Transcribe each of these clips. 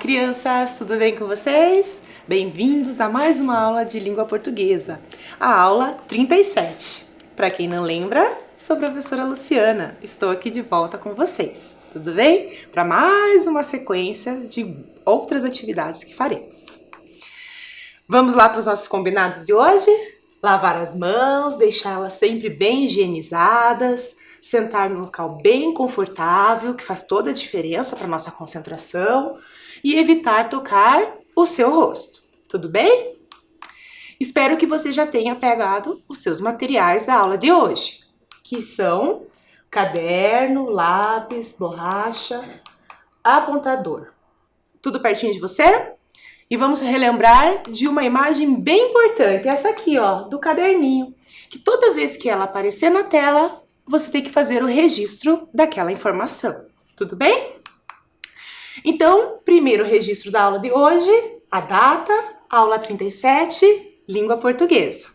crianças, tudo bem com vocês? Bem-vindos a mais uma aula de língua portuguesa, a aula 37. Para quem não lembra, sou a professora Luciana, estou aqui de volta com vocês, tudo bem? Para mais uma sequência de outras atividades que faremos. Vamos lá para os nossos combinados de hoje? Lavar as mãos, deixá-las sempre bem higienizadas, sentar num local bem confortável, que faz toda a diferença para nossa concentração, e evitar tocar o seu rosto. Tudo bem? Espero que você já tenha pegado os seus materiais da aula de hoje, que são caderno, lápis, borracha, apontador. Tudo pertinho de você? E vamos relembrar de uma imagem bem importante, essa aqui, ó, do caderninho, que toda vez que ela aparecer na tela, você tem que fazer o registro daquela informação. Tudo bem? Então, primeiro registro da aula de hoje, a data, aula 37, língua portuguesa.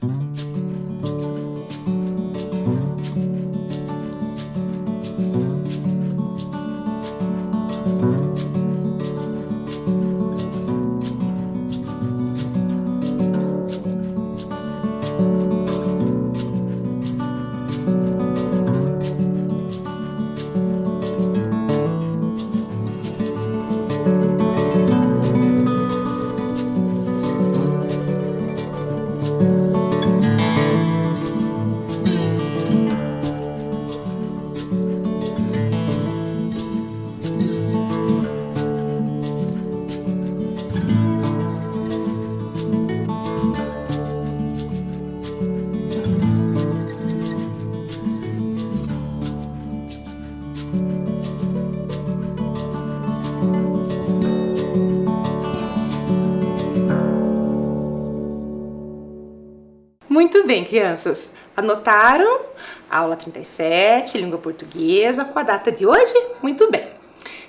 Muito bem, crianças. Anotaram a aula 37, língua portuguesa, com a data de hoje? Muito bem.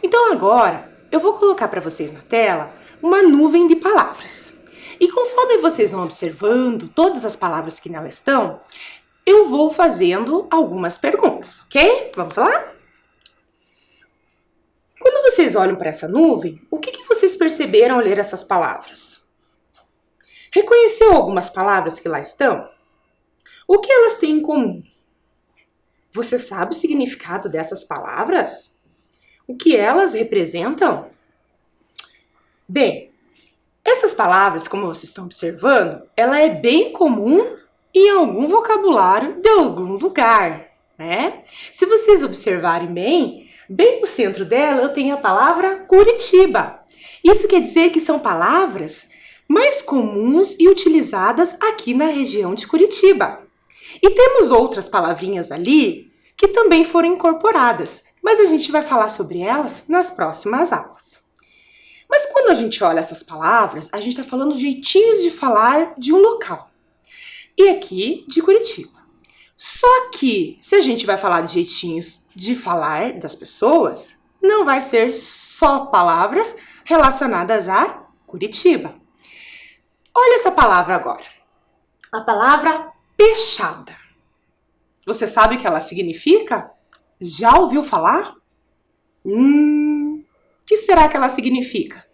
Então agora eu vou colocar para vocês na tela uma nuvem de palavras. E conforme vocês vão observando todas as palavras que nela estão, eu vou fazendo algumas perguntas, ok? Vamos lá? Quando vocês olham para essa nuvem, o que vocês perceberam ao ler essas palavras? Reconheceu algumas palavras que lá estão? O que elas têm em comum? Você sabe o significado dessas palavras? O que elas representam? Bem, essas palavras, como vocês estão observando, ela é bem comum em algum vocabulário de algum lugar, né? Se vocês observarem bem no centro dela eu tenho a palavra Curitiba. Isso quer dizer que são palavras mais comuns e utilizadas aqui na região de Curitiba. E temos outras palavrinhas ali que também foram incorporadas, mas a gente vai falar sobre elas nas próximas aulas. Mas quando a gente olha essas palavras, a gente está falando jeitinhos de falar de um local. E aqui de Curitiba. Só que, se a gente vai falar de jeitinhos de falar das pessoas, não vai ser só palavras relacionadas a Curitiba. Olha essa palavra agora. A palavra peixada. Você sabe o que ela significa? Já ouviu falar? O que será que ela significa?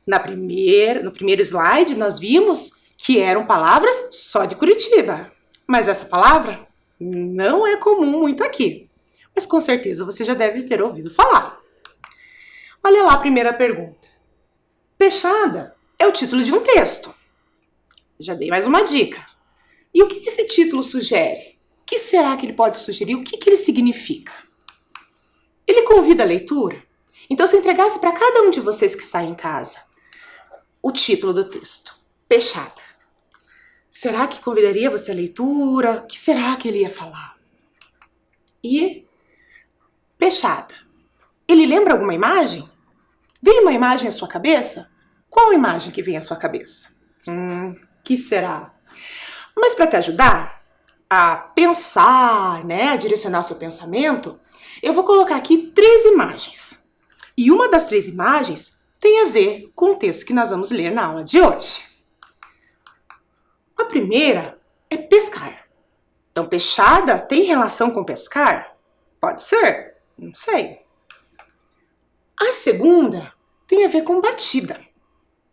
No primeiro slide, nós vimos que eram palavras só de Curitiba. Mas essa palavra não é comum muito aqui. Mas com certeza você já deve ter ouvido falar. Olha lá a primeira pergunta. Peixada é o título de um texto. Já dei mais uma dica. E o que esse título sugere? O que será que ele pode sugerir? O que ele significa? Ele convida a leitura? Então, se eu entregasse para cada um de vocês que está em casa o título do texto, Peixada, será que convidaria você à leitura? O que será que ele ia falar? E Peixada, ele lembra alguma imagem? Vem uma imagem à sua cabeça? Qual a imagem que vem à sua cabeça? Que será? Mas para te ajudar a pensar, né, a direcionar o seu pensamento, eu vou colocar aqui 3 imagens. E uma das 3 imagens tem a ver com o texto que nós vamos ler na aula de hoje. A primeira é pescar. Então, peixada tem relação com pescar? Pode ser? Não sei. A segunda tem a ver com batida.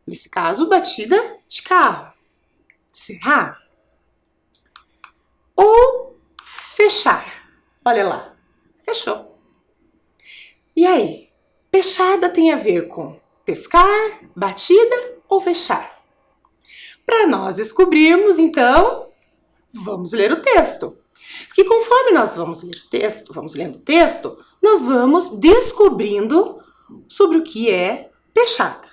Nesse caso, batida de carro. Será? Ou fechar. Olha lá, fechou. E aí, peixada tem a ver com pescar, batida ou fechar? Para nós descobrirmos, então, vamos ler o texto. Porque conforme nós vamos lendo o texto, nós vamos descobrindo sobre o que é peixada.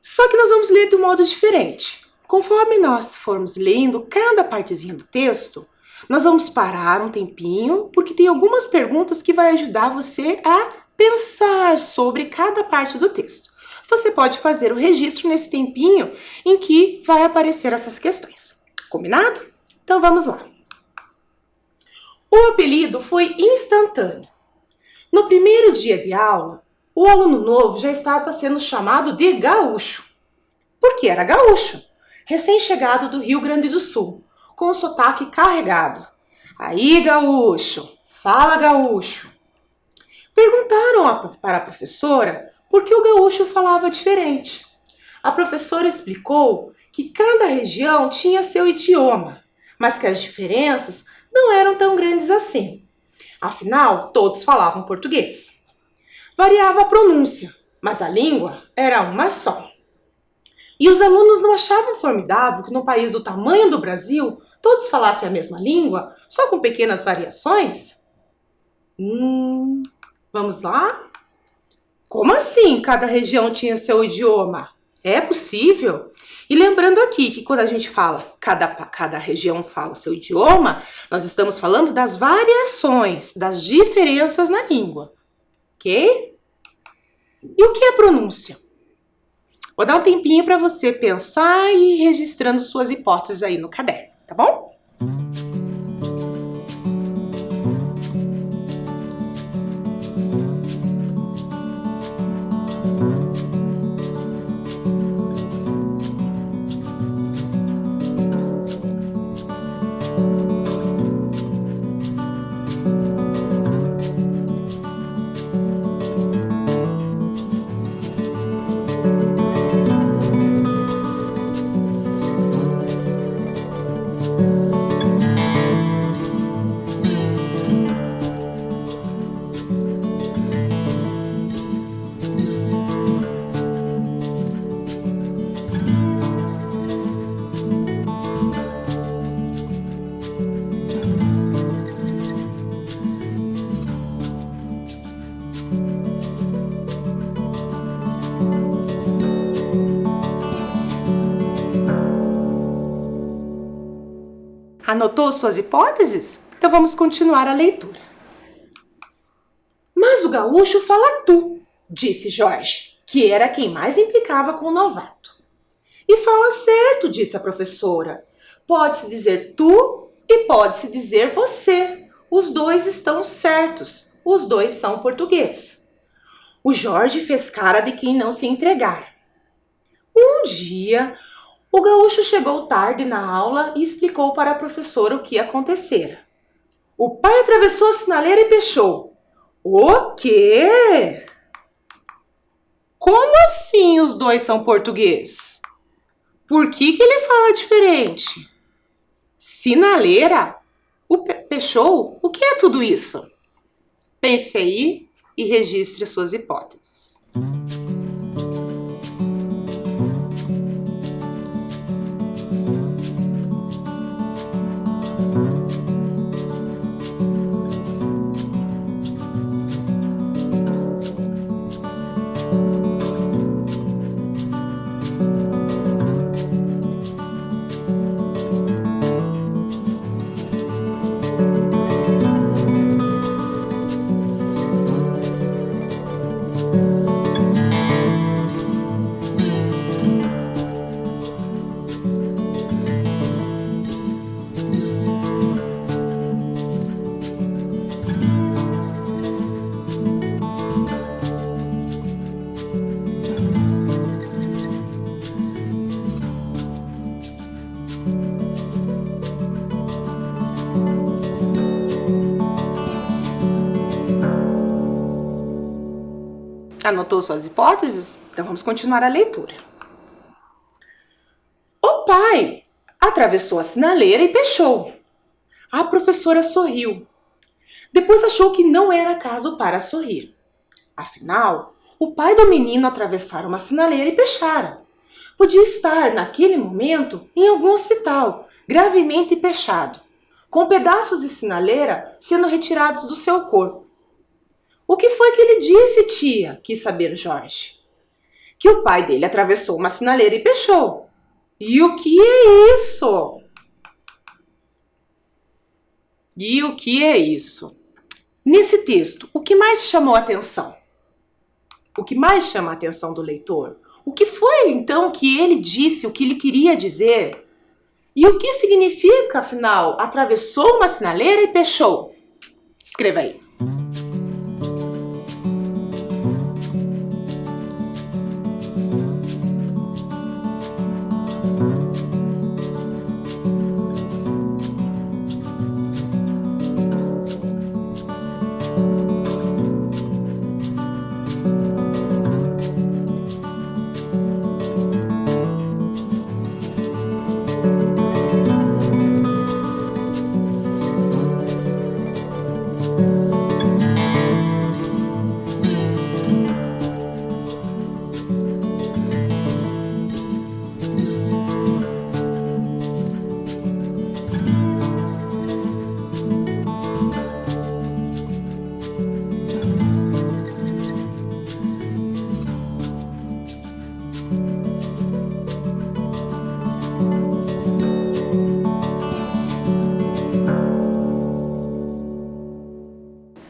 Só que nós vamos ler de um modo diferente. Conforme nós formos lendo cada partezinha do texto, nós vamos parar um tempinho, porque tem algumas perguntas que vai ajudar você a pensar sobre cada parte do texto. Você pode fazer o registro nesse tempinho em que vai aparecer essas questões. Combinado? Então vamos lá. O apelido foi instantâneo. No primeiro dia de aula, o aluno novo já estava sendo chamado de gaúcho. Porque era gaúcho, recém-chegado do Rio Grande do Sul, com o sotaque carregado. Aí, gaúcho, fala gaúcho. Perguntaram para a professora por que o gaúcho falava diferente. A professora explicou que cada região tinha seu idioma, mas que as diferenças não eram tão grandes assim. Afinal, todos falavam português. Variava a pronúncia, mas a língua era uma só. E os alunos não achavam formidável que no país do tamanho do Brasil todos falassem a mesma língua, só com pequenas variações? Vamos lá? Como assim cada região tinha seu idioma? É possível? E lembrando aqui que quando a gente fala cada região fala seu idioma, nós estamos falando das variações, das diferenças na língua. Ok? E o que é pronúncia? Vou dar um tempinho para você pensar e ir registrando suas hipóteses aí no caderno, tá bom? Anotou suas hipóteses? Então vamos continuar a leitura. Mas o gaúcho fala tu, disse Jorge, que era quem mais implicava com o novato. E fala certo, disse a professora. Pode-se dizer tu e pode-se dizer você. Os dois estão certos. Os dois são português. O Jorge fez cara de quem não se entregar. Um dia, o gaúcho chegou tarde na aula e explicou para a professora o que acontecera. O pai atravessou a sinaleira e pechou. O quê? Como assim os dois são português? Por que ele fala diferente? Sinaleira? O pechou? O que é tudo isso? Pense aí e registre suas hipóteses. Anotou suas hipóteses? Então vamos continuar a leitura. O pai atravessou a sinaleira e pechou. A professora sorriu. Depois achou que não era caso para sorrir. Afinal, o pai do menino atravessara uma sinaleira e pechara. Podia estar, naquele momento, em algum hospital, gravemente pechado, com pedaços de sinaleira sendo retirados do seu corpo. O que foi que ele disse, tia? Quis saber Jorge. Que o pai dele atravessou uma sinaleira e pechou. E o que é isso? E o que é isso? Nesse texto, o que mais chamou a atenção? O que mais chama a atenção do leitor? O que foi, então, que ele disse, o que ele queria dizer? E o que significa, afinal, atravessou uma sinaleira e pechou? Escreva aí.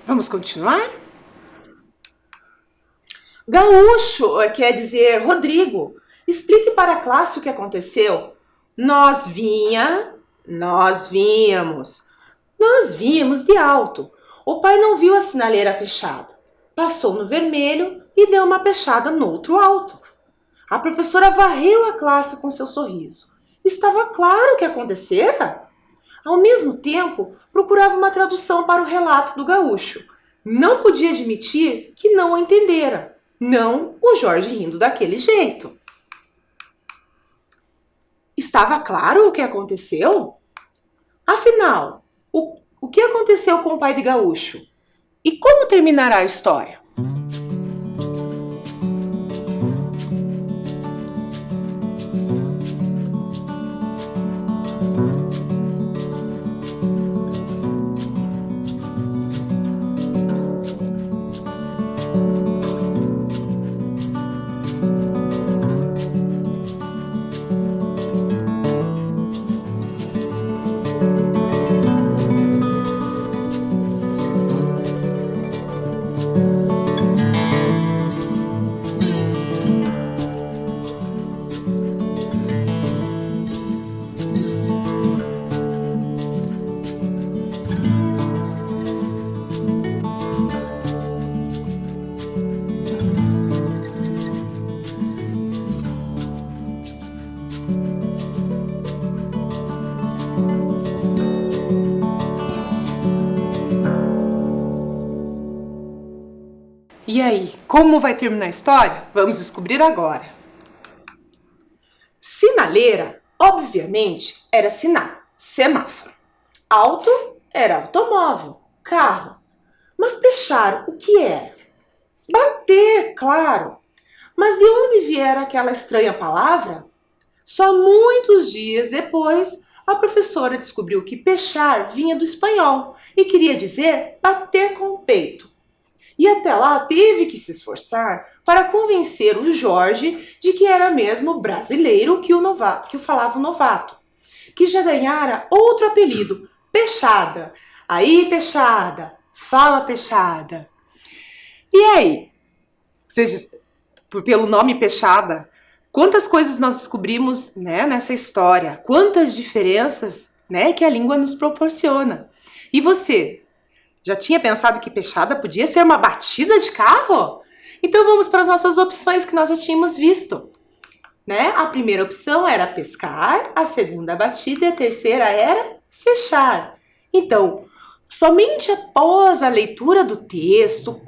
Vamos continuar? Gaúcho, quer dizer Rodrigo, explique para a classe o que aconteceu. Nós víamos de alto. O pai não viu a sinaleira fechada. Passou no vermelho e deu uma pechada no outro alto. A professora varreu a classe com seu sorriso. Estava claro o que acontecera? Ao mesmo tempo, procurava uma tradução para o relato do gaúcho. Não podia admitir que não o entendera. Não o Jorge rindo daquele jeito. Estava claro o que aconteceu? Afinal, o que aconteceu com o pai de gaúcho? E como terminará a história? E aí, como vai terminar a história? Vamos descobrir agora. Sinaleira, obviamente, era sinal, semáforo. Auto era automóvel, carro. Mas pechar, o que era? Bater, claro. Mas de onde viera aquela estranha palavra? Só muitos dias depois, a professora descobriu que pechar vinha do espanhol e queria dizer bater com o peito. E até lá teve que se esforçar para convencer o Jorge de que era mesmo brasileiro que o falava o novato, que já ganhara outro apelido, Pechada. Aí, Pechada, fala Pechada. E aí, pelo nome Pechada, quantas coisas nós descobrimos, né, nessa história, quantas diferenças, né, que a língua nos proporciona. E você? Já tinha pensado que pechada podia ser uma batida de carro? Então vamos para as nossas opções que nós já tínhamos visto. Né? A primeira opção era pescar, a segunda batida e a terceira era fechar. Então, somente após a leitura do texto,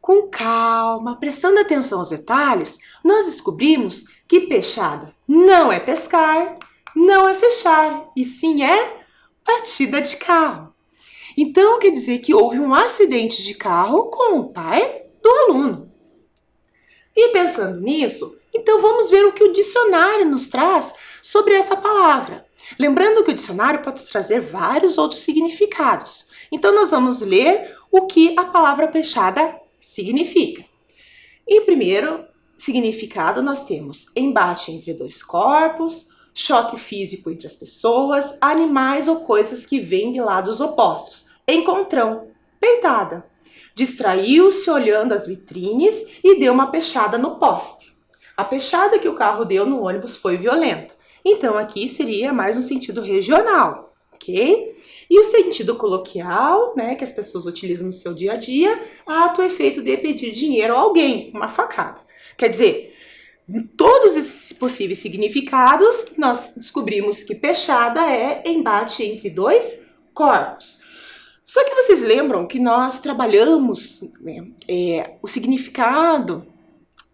Com calma, prestando atenção aos detalhes, nós descobrimos que peixada não é pescar, não é fechar, e sim é batida de carro. Então, quer dizer que houve um acidente de carro com o pai do aluno. E pensando nisso, então vamos ver o que o dicionário nos traz sobre essa palavra. Lembrando que o dicionário pode trazer vários outros significados. Então nós vamos ler o que a palavra peixada significa. Em primeiro significado nós temos embate entre dois corpos, choque físico entre as pessoas, animais ou coisas que vêm de lados opostos. Encontrão, peitada. Distraiu-se olhando as vitrines e deu uma peixada no poste. A peixada que o carro deu no ônibus foi violenta. Então aqui seria mais um sentido regional, ok? E o sentido coloquial, né, que as pessoas utilizam no seu dia a dia, ato ou efeito de pedir dinheiro a alguém, uma facada. Quer dizer, em todos esses possíveis significados, nós descobrimos que peixada é embate entre dois corpos. Só que vocês lembram que nós trabalhamos, né, o significado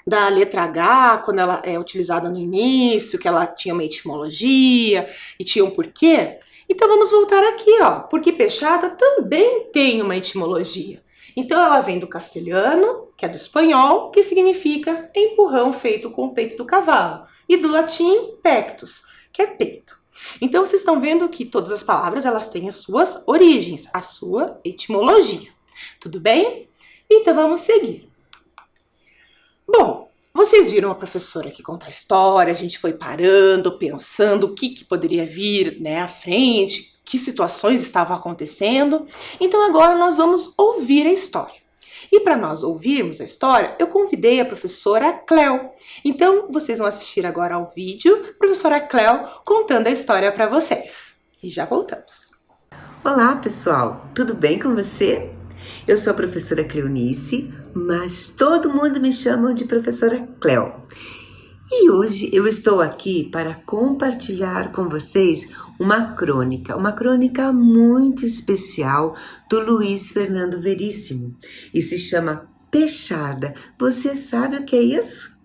da letra H, quando ela é utilizada no início, que ela tinha uma etimologia e tinha um porquê? Então vamos voltar aqui, ó, porque peixada também tem uma etimologia. Então ela vem do castelhano, que é do espanhol, que significa empurrão feito com o peito do cavalo, e do latim pectus, que é peito. Então vocês estão vendo que todas as palavras elas têm as suas origens, a sua etimologia. Tudo bem? Então vamos seguir. Bom, vocês viram a professora aqui contar a história, a gente foi parando, pensando o que poderia vir, né, à frente, que situações estavam acontecendo. Então agora nós vamos ouvir a história. E para nós ouvirmos a história, eu convidei a professora Cléo. Então vocês vão assistir agora ao vídeo, a professora Cléo contando a história para vocês. E já voltamos. Olá pessoal, tudo bem com você? Eu sou a professora Cleonice, mas todo mundo me chama de professora Cléo. E hoje eu estou aqui para compartilhar com vocês uma crônica muito especial do Luiz Fernando Veríssimo e se chama Peixada. Você sabe o que é isso?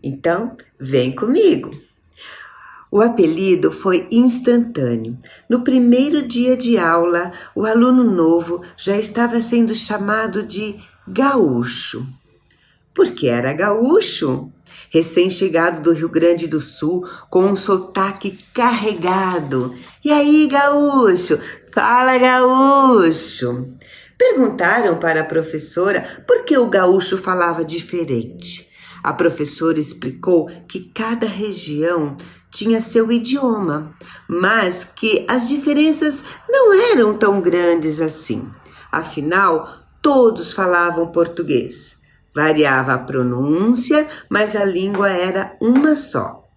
Então, vem comigo! O apelido foi instantâneo. No primeiro dia de aula, o aluno novo já estava sendo chamado de gaúcho. Por que era gaúcho? Recém-chegado do Rio Grande do Sul, com um sotaque carregado. E aí, gaúcho? Fala, gaúcho! Perguntaram para a professora por que o gaúcho falava diferente. A professora explicou que cada região tinha seu idioma, mas que as diferenças não eram tão grandes assim. Afinal, todos falavam português. Variava a pronúncia, mas a língua era uma só.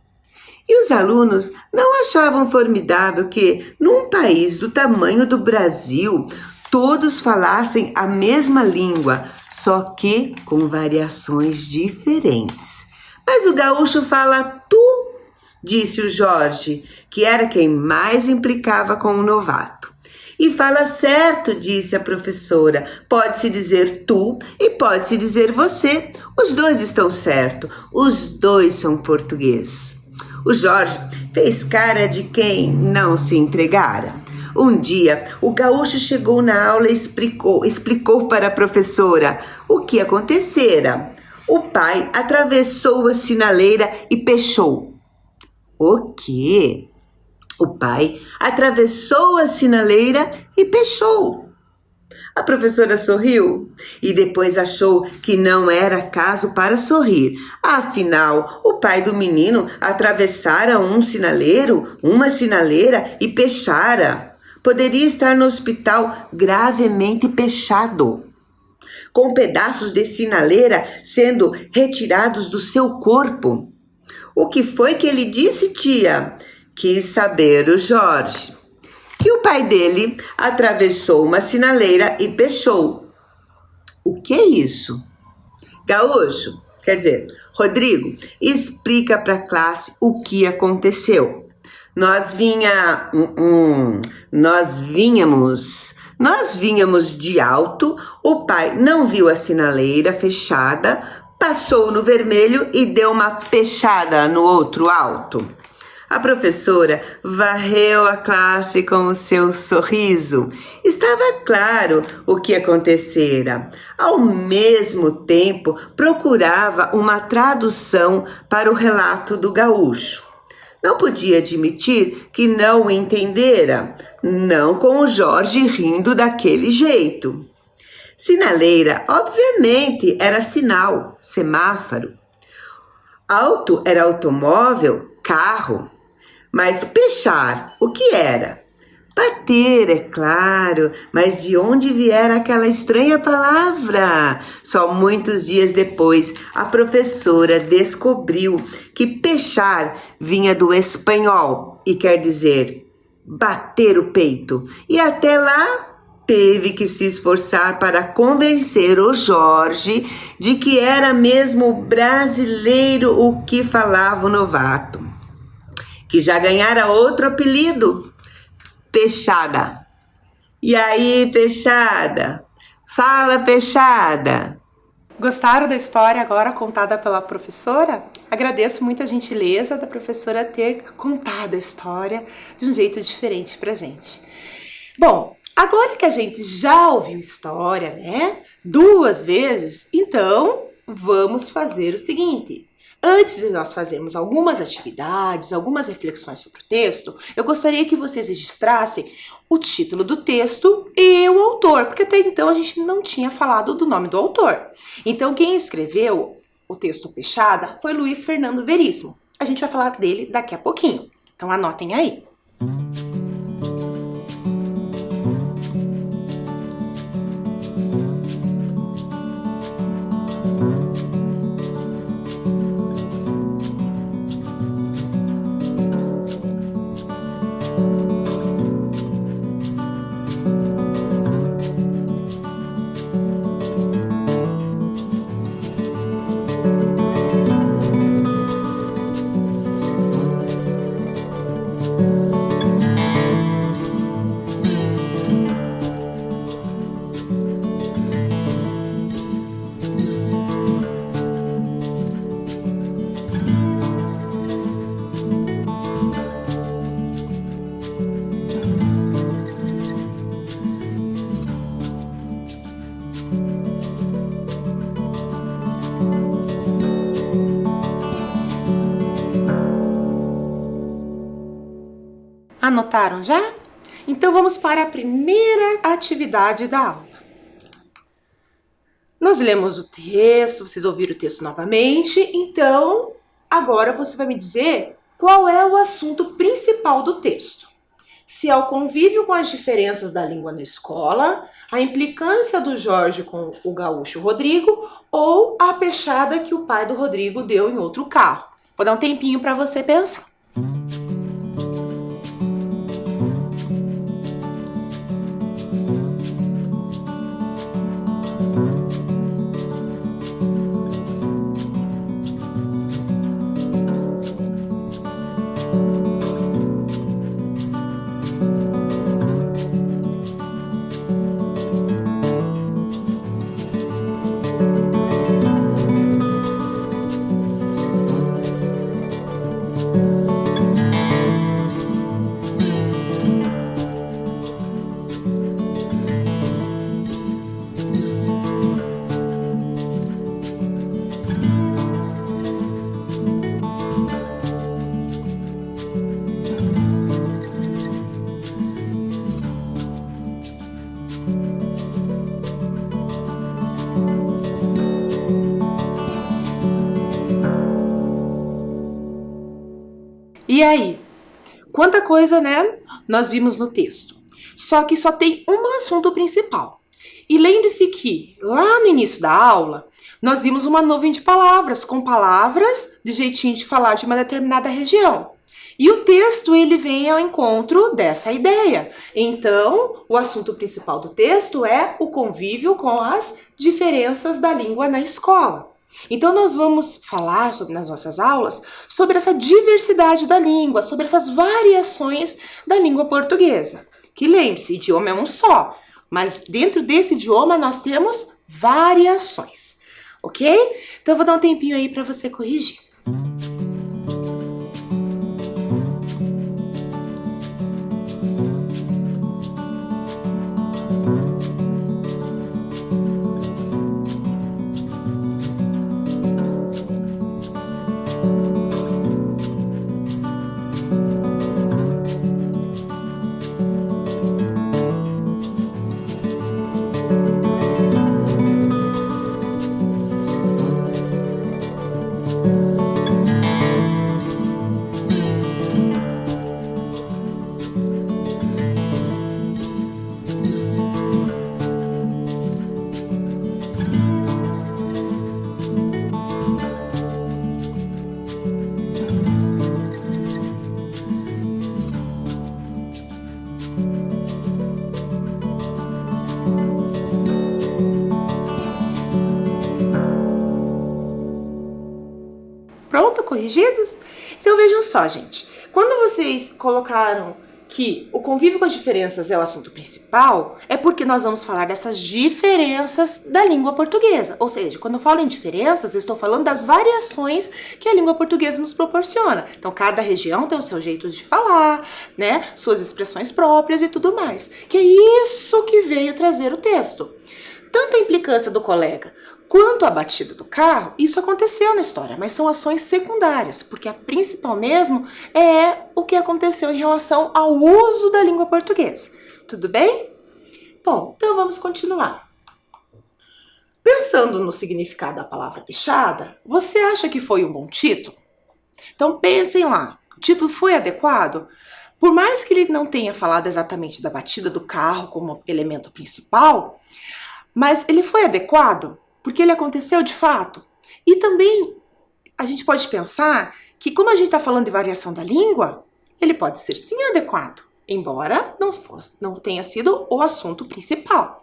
E os alunos não achavam formidável que, num país do tamanho do Brasil, todos falassem a mesma língua, só que com variações diferentes. Mas o gaúcho fala tu, disse o Jorge, que era quem mais implicava com o novato. E fala certo, disse a professora. Pode-se dizer tu e pode-se dizer você. Os dois estão certos, os dois são português. O Jorge fez cara de quem não se entregara. Um dia, o gaúcho chegou na aula e explicou para a professora o que acontecera. O pai atravessou a sinaleira e peixou. O quê? O pai atravessou a sinaleira e peixou. A professora sorriu e depois achou que não era caso para sorrir. Afinal, o pai do menino atravessara uma sinaleira e peixara. Poderia estar no hospital gravemente peixado, com pedaços de sinaleira sendo retirados do seu corpo. O que foi que ele disse, tia? Quis saber o Jorge. Que o pai dele atravessou uma sinaleira e peixou. O que é isso? Gaúcho, quer dizer, Rodrigo, explica para a classe o que aconteceu. Nós vínhamos Nós vínhamos de alto, o pai não viu a sinaleira fechada, passou no vermelho e deu uma pechada no outro alto. A professora varreu a classe com o seu sorriso. Estava claro o que acontecera. Ao mesmo tempo, procurava uma tradução para o relato do gaúcho. Não podia admitir que não o entendera, não com o Jorge rindo daquele jeito. Sinaleira, obviamente, era sinal, semáforo. Auto era automóvel, carro. Mas pechar, o que era? Bater, é claro, mas de onde viera aquela estranha palavra? Só muitos dias depois, a professora descobriu que pechar vinha do espanhol e quer dizer bater o peito. E até lá teve que se esforçar para convencer o Jorge de que era mesmo brasileiro o que falava o novato, que já ganhara outro apelido, Peixada. E aí, Peixada? Fala, Peixada! Gostaram da história agora contada pela professora? Agradeço muito a gentileza da professora ter contado a história de um jeito diferente pra gente. Bom, agora que a gente já ouviu história, né, 2 vezes, então vamos fazer o seguinte. Antes de nós fazermos algumas atividades, algumas reflexões sobre o texto, eu gostaria que vocês registrassem o título do texto e o autor, porque até então a gente não tinha falado do nome do autor. Então, quem escreveu o texto Peixada foi Luiz Fernando Veríssimo. A gente vai falar dele daqui a pouquinho. Então, anotem aí. Anotaram já? Então vamos para a primeira atividade da aula. Nós lemos o texto, vocês ouviram o texto novamente, então agora você vai me dizer qual é o assunto principal do texto. Se é o convívio com as diferenças da língua na escola, a implicância do Jorge com o gaúcho Rodrigo ou a peixada que o pai do Rodrigo deu em outro carro. Vou dar um tempinho para você pensar. E aí? Quanta coisa, né? Nós vimos no texto. Só que só tem um assunto principal. E lembre-se que, lá no início da aula, nós vimos uma nuvem de palavras, com palavras de jeitinho de falar de uma determinada região. E o texto, ele vem ao encontro dessa ideia. Então, o assunto principal do texto é o convívio com as diferenças da língua na escola. Então, nós vamos falar nas nossas aulas sobre essa diversidade da língua, sobre essas variações da língua portuguesa. Que lembre-se, idioma é um só. Mas dentro desse idioma nós temos variações, ok? Então eu vou dar um tempinho aí para você corrigir. Pronto, corrigidos? Então vejam só, gente. Quando vocês colocaram que o convívio com as diferenças é o assunto principal, é porque nós vamos falar dessas diferenças da língua portuguesa. Ou seja, quando eu falo em diferenças, eu estou falando das variações que a língua portuguesa nos proporciona. Então, cada região tem o seu jeito de falar, né? Suas expressões próprias e tudo mais. Que é isso que veio trazer o texto. Tanto a implicância do colega quanto a batida do carro, isso aconteceu na história, mas são ações secundárias, porque a principal mesmo é o que aconteceu em relação ao uso da língua portuguesa. Tudo bem? Bom, então vamos continuar. Pensando no significado da palavra pichada, você acha que foi um bom título? Então pensem lá, o título foi adequado? Por mais que ele não tenha falado exatamente da batida do carro como elemento principal, mas ele foi adequado porque ele aconteceu de fato. E também a gente pode pensar que, como a gente está falando de variação da língua, ele pode ser sim adequado, embora não tenha sido o assunto principal.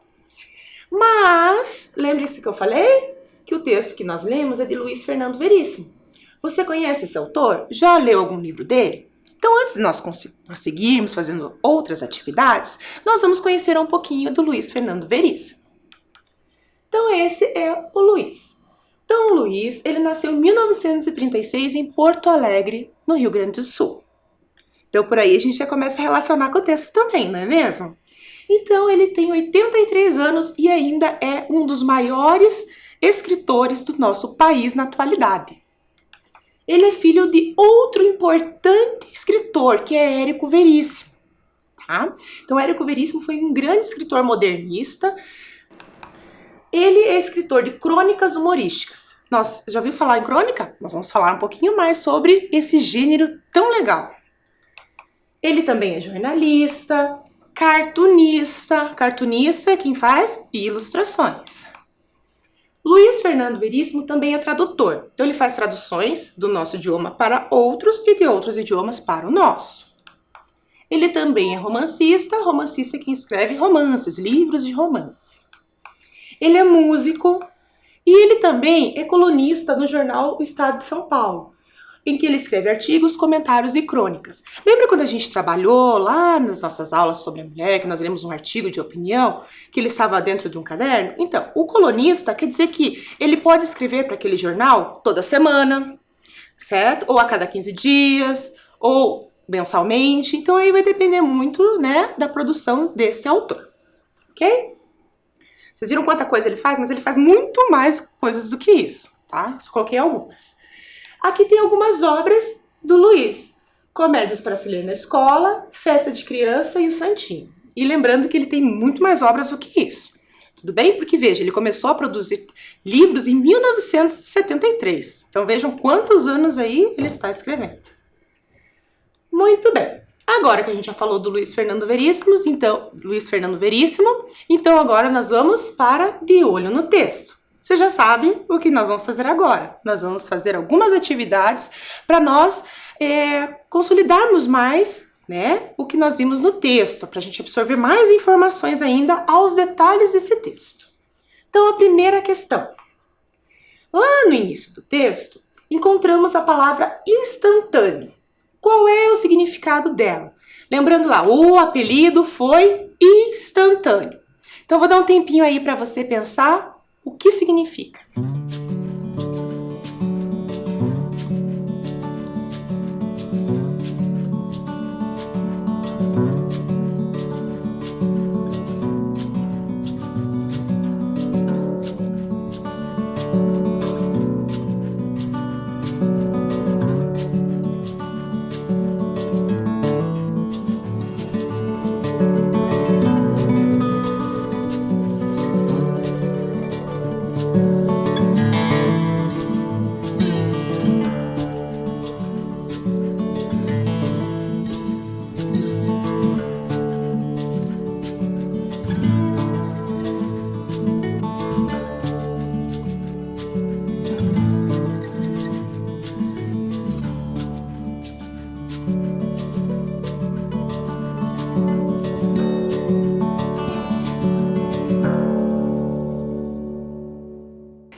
Mas, lembre-se que eu falei que o texto que nós lemos é de Luiz Fernando Veríssimo. Você conhece esse autor? Já leu algum livro dele? Então, antes de nós prosseguirmos fazendo outras atividades, nós vamos conhecer um pouquinho do Luiz Fernando Veríssimo. Então, esse é o Luiz. Então, o Luiz, ele nasceu em 1936 em Porto Alegre, no Rio Grande do Sul. Então, por aí a gente já começa a relacionar com o texto também, não é mesmo? Então, ele tem 83 anos e ainda é um dos maiores escritores do nosso país na atualidade. Ele é filho de outro importante escritor, que é Érico Veríssimo. Tá? Então, Érico Veríssimo foi um grande escritor modernista. Ele é escritor de crônicas humorísticas. Nós já ouviu falar em crônica? Nós vamos falar um pouquinho mais sobre esse gênero tão legal. Ele também é jornalista, cartunista. Cartunista é quem faz ilustrações. Luiz Fernando Veríssimo também é tradutor. Então ele faz traduções do nosso idioma para outros e de outros idiomas para o nosso. Ele também é romancista. Romancista é quem escreve romances, livros de romance. Ele é músico e ele também é colunista no jornal O Estado de São Paulo, em que ele escreve artigos, comentários e crônicas. Lembra quando a gente trabalhou lá nas nossas aulas sobre a mulher, que nós lemos um artigo de opinião, que ele estava dentro de um caderno? Então, o colunista quer dizer que ele pode escrever para aquele jornal toda semana, certo? Ou a cada 15 dias, ou mensalmente. Então, aí vai depender muito, né, da produção desse autor, ok? Vocês viram quanta coisa ele faz? Mas ele faz muito mais coisas do que isso, tá? Só coloquei algumas. Aqui tem algumas obras do Luiz. Comédias para se ler na escola, Festa de Criança e o Santinho. E lembrando que ele tem muito mais obras do que isso. Tudo bem? Porque, veja, ele começou a produzir livros em 1973. Então, vejam quantos anos aí ele está escrevendo. Muito bem. Agora que a gente já falou do Luiz Fernando Veríssimo, então agora nós vamos para de olho no texto. Você já sabe o que nós vamos fazer agora. Nós vamos fazer algumas atividades para nós consolidarmos mais, né, o que nós vimos no texto, para a gente absorver mais informações ainda aos detalhes desse texto. Então, a primeira questão. Lá no início do texto, encontramos a palavra instantâneo. Qual é o significado dela? Lembrando lá, o apelido foi instantâneo. Então, vou dar um tempinho aí para você pensar o que significa.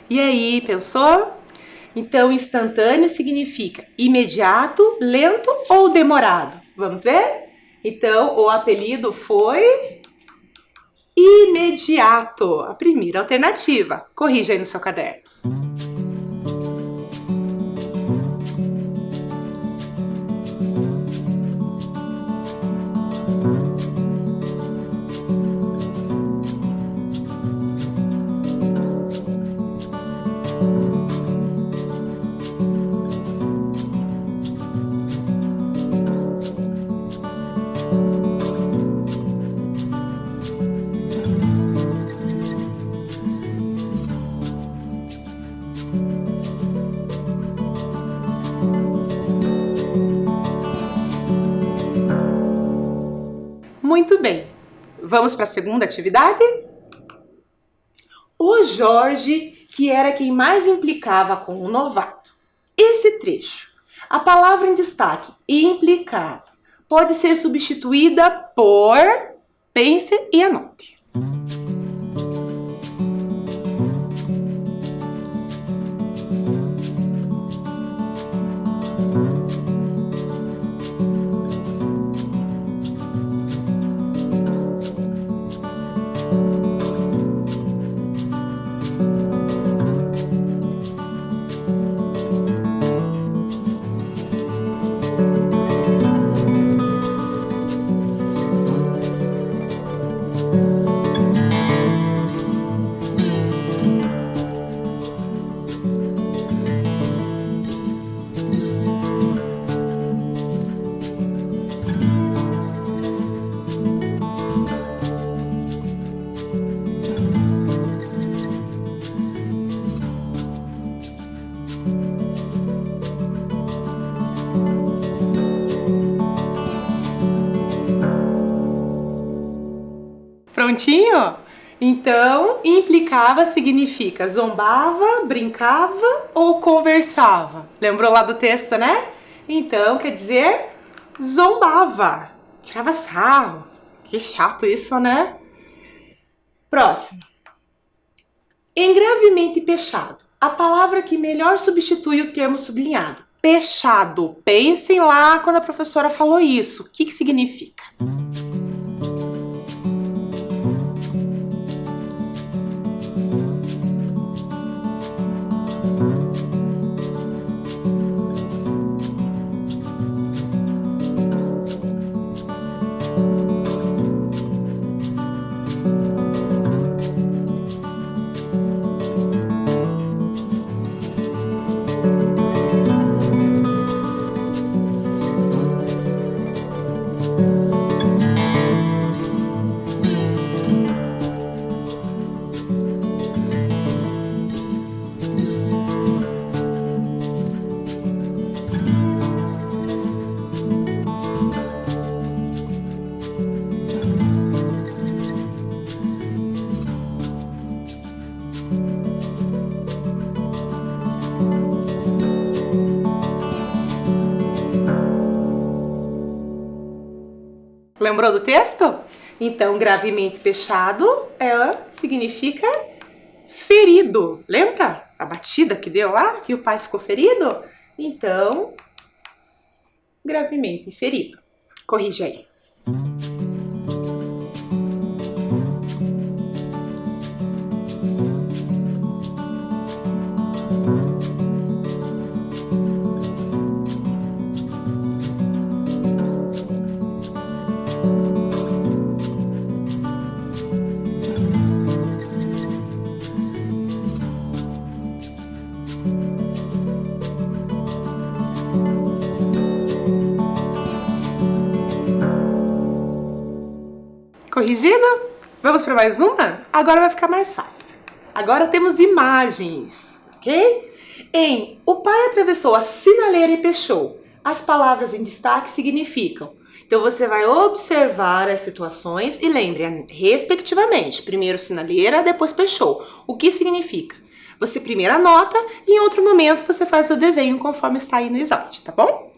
E aí, pensou? Então, instantâneo significa imediato, lento ou demorado? Vamos ver? Então, o apelido foi imediato. A primeira alternativa. Corrija aí no seu caderno. Muito bem. Vamos para a segunda atividade? O Jorge, que era quem mais implicava com o novato. Esse trecho, a palavra em destaque, implicava, pode ser substituída por... Pense e anote. Prontinho? Então, implicava significa zombava, brincava ou conversava. Lembrou lá do texto, né? Então, quer dizer zombava, tirava sarro. Que chato isso, né? Próximo. Em gravemente pechado, a palavra que melhor substitui o termo sublinhado. Pechado. Pensem lá quando a professora falou isso. O que significa? Lembrou do texto? Então, gravemente pechado significa ferido. Lembra a batida que deu lá? Que o pai ficou ferido? Então, gravemente ferido. Corrige aí. Corrigido? Vamos para mais uma? Agora vai ficar mais fácil. Agora temos imagens, ok? Em o pai atravessou a sinaleira e pechou. As palavras em destaque significam. Então você vai observar as situações e lembre, respectivamente, primeiro sinaleira, depois pechou. O que significa? Você primeiro anota e em outro momento você faz o desenho conforme está aí no slide, tá bom?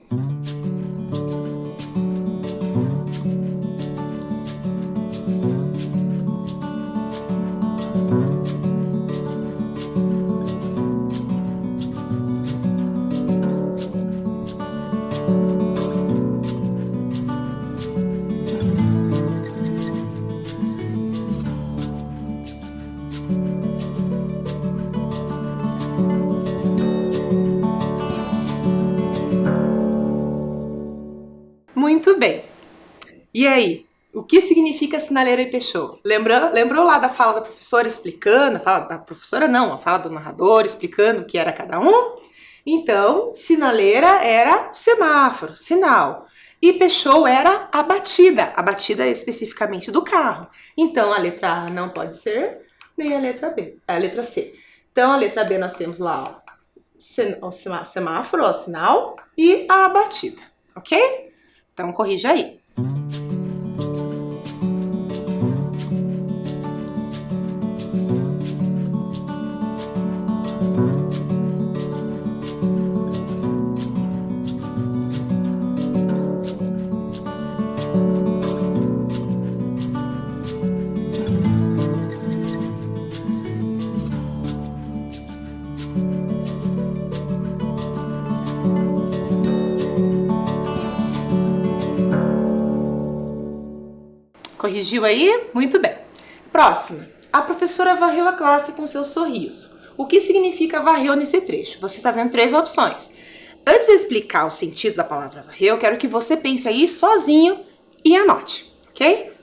Muito bem. E aí, o que significa sinaleira e pechou? Lembrou lá da fala da professora explicando, a fala da professora não, a fala do narrador explicando o que era cada um? Então, sinaleira era semáforo, sinal. E pechou era a batida especificamente do carro. Então, a letra A não pode ser, nem a letra B, a letra C. Então, a letra B nós temos lá o semáforo, o sinal, e a batida, ok? Então, corrija aí. Corrigiu aí? Muito bem. Próxima. A professora varreu a classe com seu sorriso. O que significa varreu nesse trecho? Você está vendo 3 opções. Antes de eu explicar o sentido da palavra varreu, eu quero que você pense aí sozinho e anote, ok?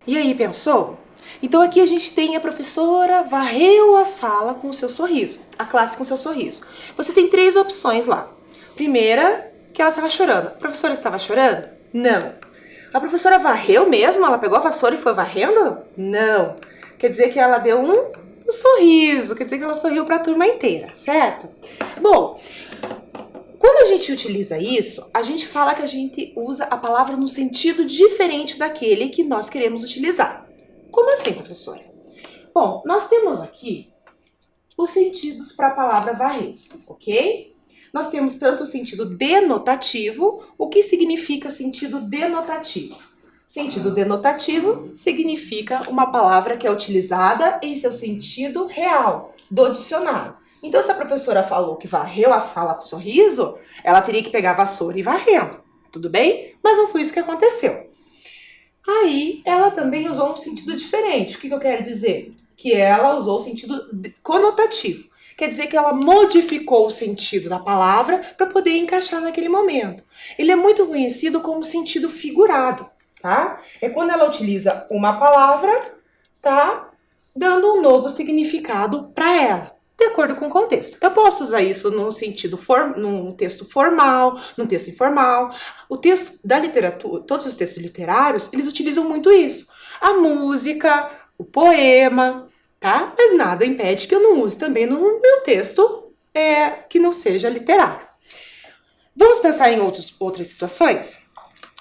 E aí, pensou? Então aqui a gente tem a professora varreu a sala com o seu sorriso, a classe com o seu sorriso. Você tem 3 opções lá. Primeira, que ela estava chorando. A professora estava chorando? Não. A professora varreu mesmo? Ela pegou a vassoura e foi varrendo? Não. Quer dizer que ela deu um sorriso, quer dizer que ela sorriu para a turma inteira, certo? Bom, quando a gente utiliza isso, a gente fala que a gente usa a palavra num sentido diferente daquele que nós queremos utilizar. Como assim, professora? Bom, nós temos aqui os sentidos para a palavra varrer, ok? Nós temos tanto o sentido denotativo. O que significa sentido denotativo? Sentido denotativo significa uma palavra que é utilizada em seu sentido real, do dicionário. Então, se a professora falou que varreu a sala com sorriso, ela teria que pegar a vassoura e ir varrendo, tudo bem? Mas não foi isso que aconteceu. Aí, ela também usou um sentido diferente. O que eu quero dizer? Que ela usou o sentido conotativo. Quer dizer que ela modificou o sentido da palavra para poder encaixar naquele momento. Ele é muito conhecido como sentido figurado, tá? É quando ela utiliza uma palavra, tá? Dando um novo significado para ela, de acordo com o contexto. Eu posso usar isso num texto formal, num texto informal. O texto da literatura, todos os textos literários, eles utilizam muito isso. A música, o poema, tá? Mas nada impede que eu não use também no meu texto que não seja literário. Vamos pensar em outras situações?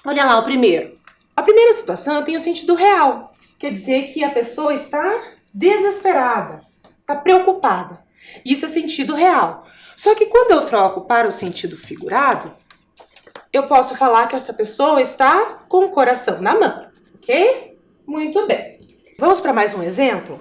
Olha lá o primeiro. A primeira situação tem o sentido real. Quer dizer que a pessoa está desesperada, está preocupada. Isso é sentido real. Só que quando eu troco para o sentido figurado, eu posso falar que essa pessoa está com o coração na mão, ok? Muito bem. Vamos para mais um exemplo?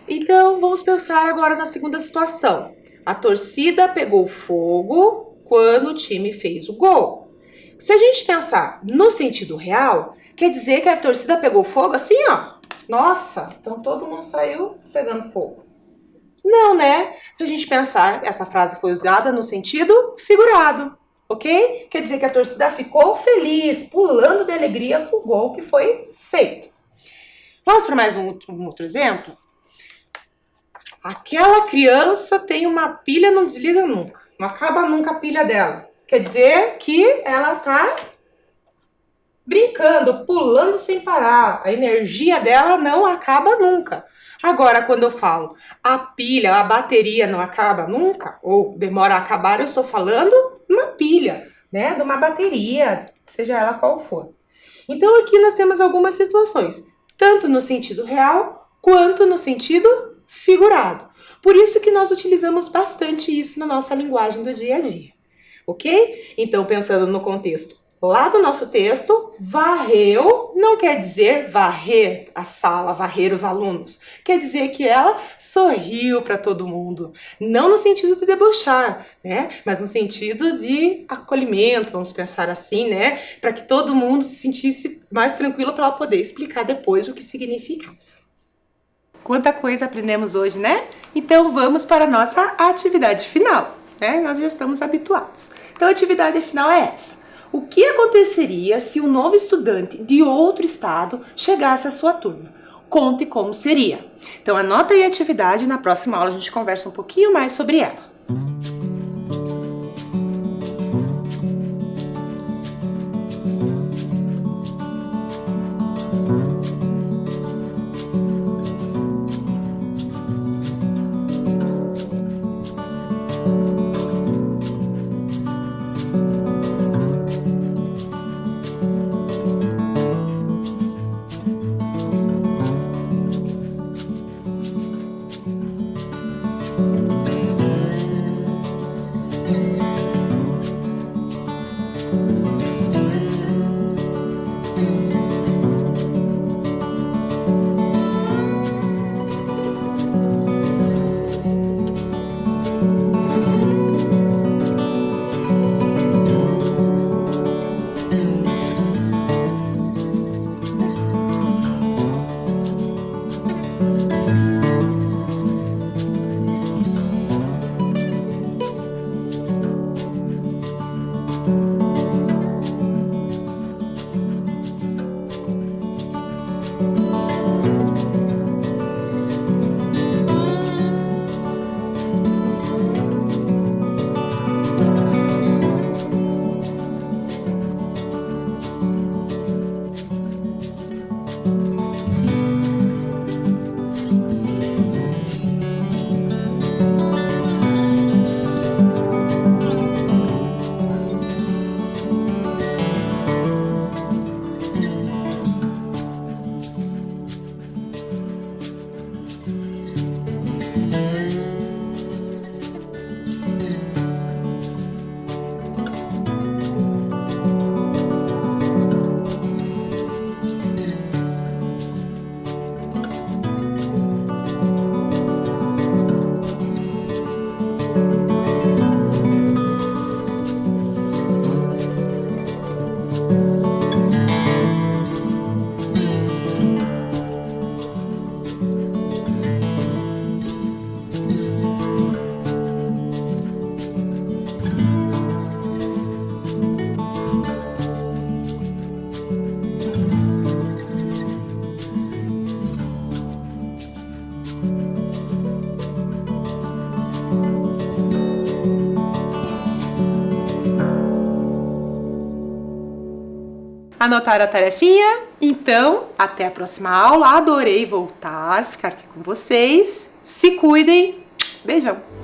Então, vamos pensar agora na segunda situação. A torcida pegou fogo quando o time fez o gol. Se a gente pensar no sentido real, Quer dizer que a torcida pegou fogo assim, ó. Nossa, então todo mundo saiu pegando fogo. Não, né? Se a gente pensar, essa frase foi usada no sentido figurado, ok? Quer dizer que a torcida ficou feliz, pulando de alegria com o gol que foi feito. Vamos para mais um outro exemplo? Aquela criança tem uma pilha, não desliga nunca. Não acaba nunca a pilha dela. Quer dizer que ela tá brincando, pulando sem parar. A energia dela não acaba nunca. Agora, quando eu falo a pilha, a bateria não acaba nunca, ou demora a acabar, eu estou falando uma pilha, né? De uma bateria, seja ela qual for. Então, aqui nós temos algumas situações, tanto no sentido real, quanto no sentido figurado. Por isso que nós utilizamos bastante isso na nossa linguagem do dia a dia, ok? Então, pensando no contexto lá do nosso texto, varreu não quer dizer varrer a sala, varrer os alunos. Quer dizer que ela sorriu para todo mundo. Não no sentido de debochar, né? Mas no sentido de acolhimento, vamos pensar assim, né? Para que todo mundo se sentisse mais tranquilo para ela poder explicar depois o que significava. Quanta coisa aprendemos hoje, né? Então vamos para a nossa atividade final, né? Nós já estamos habituados. Então a atividade final é essa. O que aconteceria se um novo estudante de outro estado chegasse à sua turma? Conte como seria. Então anota aí a atividade, na próxima aula a gente conversa um pouquinho mais sobre ela. Anotaram a tarefinha? Então, até a próxima aula. Adorei voltar, ficar aqui com vocês. Se cuidem. Beijão!